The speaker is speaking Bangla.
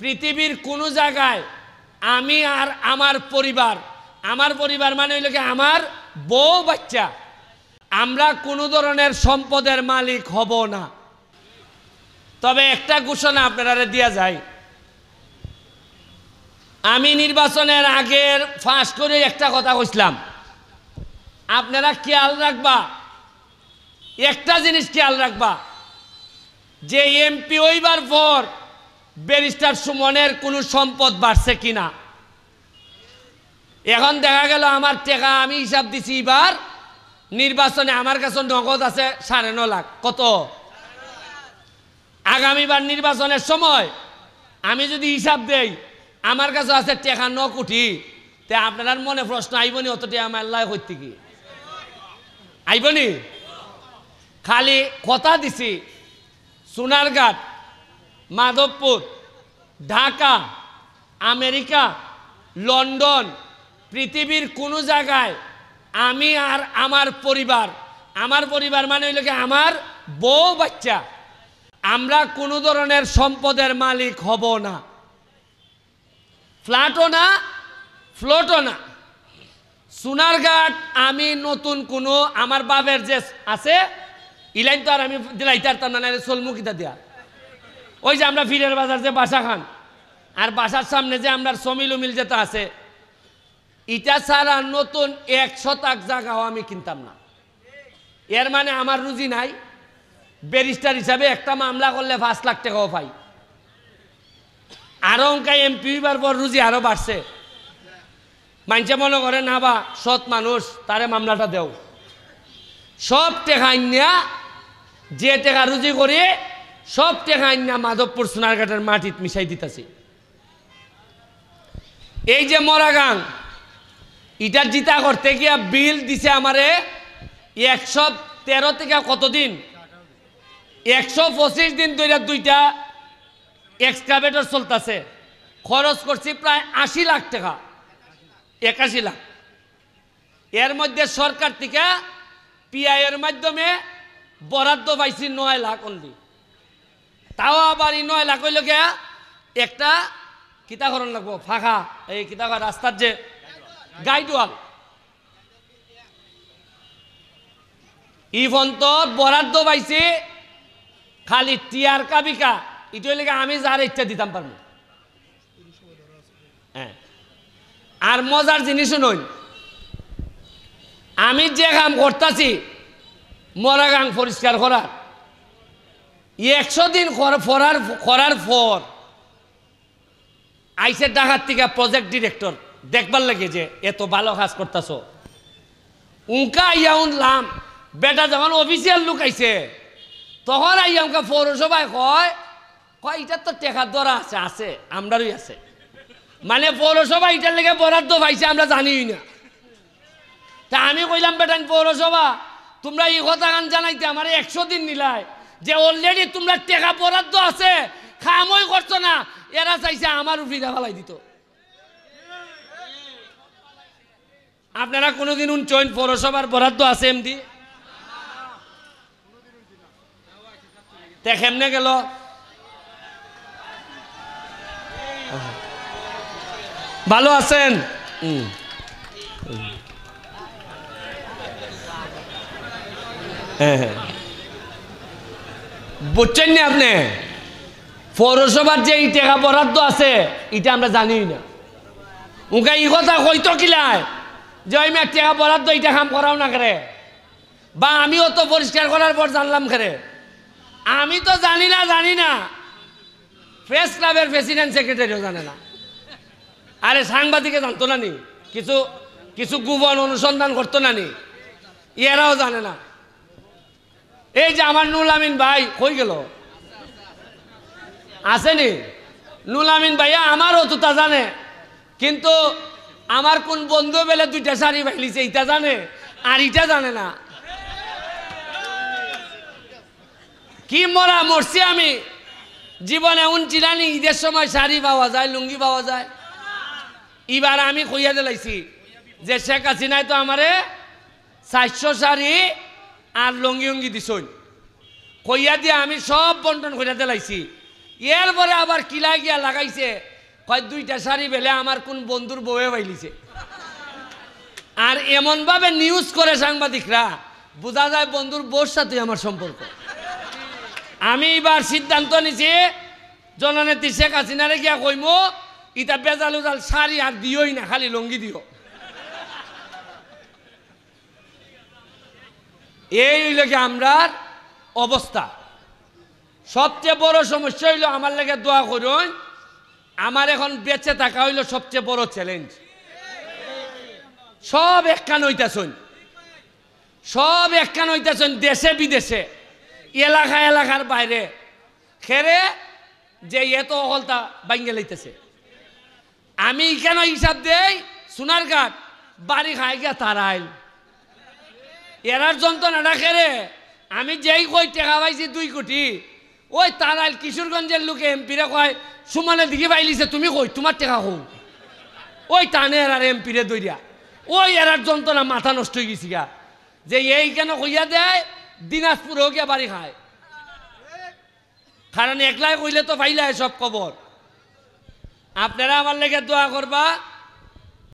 পৃথিবীর কোনো জায়গায় আমি আর আমার পরিবার মানে হইল কি আমার বউ বাচ্চা, আমরা কোনো ধরনের সম্পদের মালিক হব না। তবে একটা ঘোষণা আপনারা দিয়া যায়, আমি নির্বাচনের আগের ফাঁস করে একটা কথা কইছিলাম, আপনারা খেয়াল রাখবা, একটা জিনিস খেয়াল রাখবা, যে এমপি হইবার পর ব্যারিস্টার সুমনের কোনো সম্পদ বাড়ছে কিনা। এখন দেখা গেল আমার টাকা আমি হিসাব দিছি, এবার নির্বাচনে আমার কাছে নগদ আছে 9.5 লাখ। কত? আগামীবার নির্বাচনের সময় আমি যদি হিসাব দেই আমার কাছে আছে টাকা 9 কোটি, তে আপনার মনে প্রশ্ন আইবনি অত টাকা আমার লাই হইতে কি আইবনি? খালি কথা দিছি, সোনারঘাট, মাধবপুর, ঢাকা, আমেরিকা, লন্ডন, পৃথিবীর কোনো জায়গায় আমি আর আমার পরিবার মানে হইল কি আমার বউ বাচ্চা, আমরা কোনো ধরনের সম্পদের মালিক হব না। ফ্ল্যাটও না, ফ্লোটও না। সোনারঘাট আমি নতুন কোনো আমার বাপের যে আছে ইলাইন তো আর আমি দিলাইতারতাম না, সোলমুখিতা দিয়া। ওই যে আমরা ফিরের বাজার যে বাসা খান, আর বাসার সামনে যে আমরা সমিল উমিল যেটা আছে, এটা ছাড়া নতুন 1 শতাংশ জায়গাও আমি কিনতাম না। এর মানে আমার রুজি নাই। ব্যারিস্টার হিসাবে একটা মামলা করলে 5 লাখ টাকাও পাই। আরো অঙ্কা এমপি হইবার পর রুজি আরো বাড়ছে। মানুষে মনে করে না বা সৎ মানুষ, তারে মামলাটা দেও। সব টাকা আইনা, যে টাকা রুজি করে সব টাকা আইনা মাধবপুর সোনারঘাটের মাটিত মিশাই দিতেছি। এই যে মরাগাং, এটা জিতা করতে গিয়া বিল দিছে আমারে 113 থেকে কতদিন, 125 দিন ধরে 2টা এক্সকাভেটর চলতেছে। খরচ করছি প্রায় 80 লাখ টাকা, 81 লাখ। এর মধ্যে সরকার থেকে পিআই এর মাধ্যমে বরাদ্দ পাইছি 9 লাখ অনলি। তাও আবার 9 লাখ হইল গিয়া একটা কিতাকরণ লাগবো, ফাঁকা এই কিতাকর রাস্তার যে গাইডওয়াল, ইভন তো বরাদ্দ পাইছি খালি টিয়ার কাবিকা। এটা হইলে আমি যার ইচ্ছা দিতাম পারবো। হ্যাঁ, আর মজার জিনিস নই, আমি যে কাম করতেছি মরাগাং পরিষ্কার করার, 100 দিন করার পর আইসে ঢাকার থেকে প্রজেক্ট ডিরেক্টর দেখবার লাগে যে এত ভালো কাজ করতেছ। উনকা আইয়া উনলাম, বেটা যখন অফিসিয়াল লোক আইছে তখন আইয়া উনকা পৌরসভায় কয় এটার তো টেকার দরা আছে আমরারই আছে। মানে পৌরসভা এটার লেগে বরাদ্দ পাইছে আমরা জানিই না। তা আমি কইলাম বেটা পৌরসভা, তোমরা এই কথা গান জানাইতে আমার 100 দিন নিলাই, যে অলরেডি তোমরা টেকা বরাদ্দ আছে, খামই করছো না। এরা চাইছে আমার ফিরা ফেলাই দিত। আপনারা কোনোদিন উনচইন পৌরসভার বরাদ্দ আছে এমডি? কেমনে গেল? ভালো আছেন? বুঝছেন না আপনি? পৌরসভার যে এই টাকা বরাদ্দ আছে এটা আমরা জানি না। ওকে এই কথা হইতো কিলায় যে ওই মেয়ে টাকা বরাদ্দ এটা কাম করাও না করে, বা আমিও তো পরিষ্কার করার পর জানলাম করে। আমি তো জানি না, প্রেস ক্লাবের প্রেসিডেন্ট সেক্রেটারিও জানে না। আরে সাংবাদিকে জানতো না নি, কিছু গোপন অনুসন্ধান করতো না নি, এরাও জানে না। এই যে আমার নুল আমিন ভাই কই গেল? আসেনি নুল আমিন ভাইয়া? আমারও তো তা জানে, কিন্তু আমার কোন বন্ধু বেলে 2টা শাড়ি বাইলিছে এটা জানে, আর এটা জানে না। কি মরছি আমি জীবনে। উনচিলানি ঈদের সময় শাড়ি পাওয়া যায়, লুঙ্গি পাওয়া যায়। এবার আমি কইয়া দিলাইছি যে শেখ হাসিনায় তো আমারে 400 শাড়ি আর লুঙ্গি দিছই, কইয়া দিয়ে আমি সব বন্টন কইয়া দিলাইছি। এরপরে আবার কিলা গিয়া লাগাইছে, কয় 2টা শাড়ি বেলে আমার কোন বন্ধুর বউয়ে বাইলিছে। আর এমনভাবে নিউজ করে সাংবাদিকরা, বোঝা যায় বন্ধুর বউর সাথে আমার সম্পর্ক। আমি এবার সিদ্ধান্ত নিছি, জননেত্রী শেখ হাসিনারে গিয়া কইমো, ইটা বেজাল উজাল শাড়ি আর দিওই না, খালি লঙ্গি দিও। এই হইল কি আমরার অবস্থা। সবচেয়ে বড় সমস্যা হইল, আমার লেগে দোয়া করুন, আমার এখন বেঁচে থাকা হইল সবচেয়ে বড় চ্যালেঞ্জ। সব একখান হইতেছেন, সব একখান হইতেছেন, দেশে বিদেশে, এলাকা এলাকার বাইরে, খেরে যে এত অহলতা বাইঙ্গে লইতেছে। আমি কেন হিসাব দেই, সোনারঘাট বাড়ি খাই গিয়া তারাইল এরার যন্ত্রণাটা খেরে। আমি যেই কই টেকা পাইছি 2 কোটি, ওই তারাইল কিশোরগঞ্জের লোকে এমপিরে কয় সুমানের দিকে পাইলিছে, তুমি কই তোমার টেকা কো, ওই টানে এরার এমপিরে দইরা, ওই এরার যন্ত্রণা মাথা নষ্ট হয়ে গেছি গা, যে এই কেন কইয়া দেয় দিনাজপুরেও গিয়া বাড়ি খায়। কারণ একলাই কইলে তো পাইলাই সব খবর। আপনারা আমার লেগে দোয়া করবা।